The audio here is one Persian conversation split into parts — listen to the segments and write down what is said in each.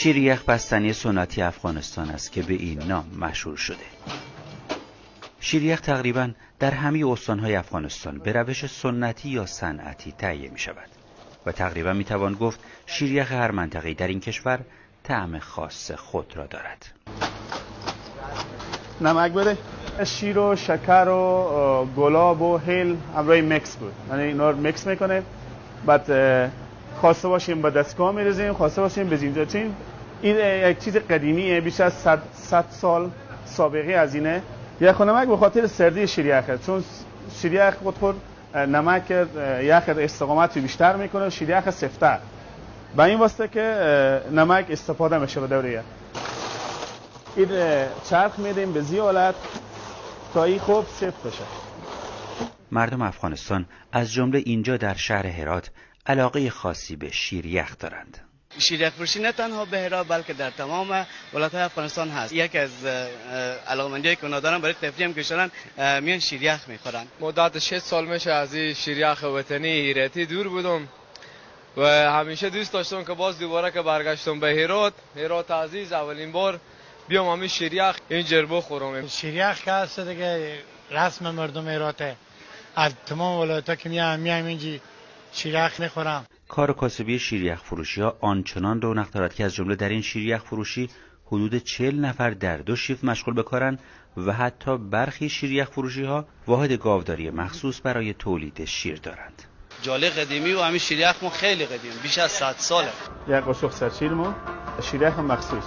شیریخ بستنی سنتی افغانستان است که به این نام مشهور شده. شیریخ تقریباً در همه استانهای افغانستان به روش سنتی یا صنعتی تهیه می شود و تقریباً می توان گفت شیریخ هر منطقه‌ای در این کشور طعم خاص خود را دارد. نمک بده. شیر و شکر و گلاب و هیل همراه میکس بود. یعنی اینا رو میکس میکنه. بعد خواسته باشیم با دستگاه میریزیم، خواسته باشیم به زینجا چین. این یک چیز قدیمیه، بیش از 100 سال سابقه از اینه. یخ نمک به خاطر سردی شیریخه، چون شیریخ خود نمک یخ استقامت بیشتر میکنه، شیریخ سفت‌تر. با این واسطه که نمک استفاده میشه به دوره. این چرخ میدیم به حالت تا این خوب سفت بشه. مردم افغانستان از جمله اینجا در شهر هرات علاقه خاصی به شیریخ دارند. شیریخ فروشی نه تنها به هرات بلکه در تمام ولایت‌های افغانستان هست. یکی از علاقه‌مندی‌هایی که دارن برای تفریح هم که شدن میان شیریخ میخورن. مدت 6 سال میشه از این شیریخ وطنی هراتی دور بودم و همیشه دوست داشتم که باز دوباره که برگشتم به هرات عزیز اولین بار بیام همین شیریخ اینجا بخورم. شیریخ که هست دیگه رسم مردم هراته، از تمام ولایت‌ها که میام اینجا شیریخ میخورم. کار کاسبی شیریخ فروشی ها آنچنان رونق دارد که از جمله در این شیریخ فروشی حدود 40 نفر در 2 شیفت مشغول به کارند و حتی برخی شیریخ فروشی ها واحد گاوداری مخصوص برای تولید شیر دارند. جاله قدیمی و همین شیریخ ما خیلی قدیم، بیش از 100 ساله. یک قاشق سرشیر ما شیریخ مخصوص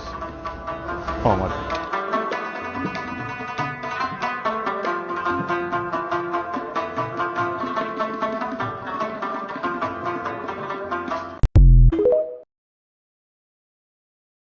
آماده.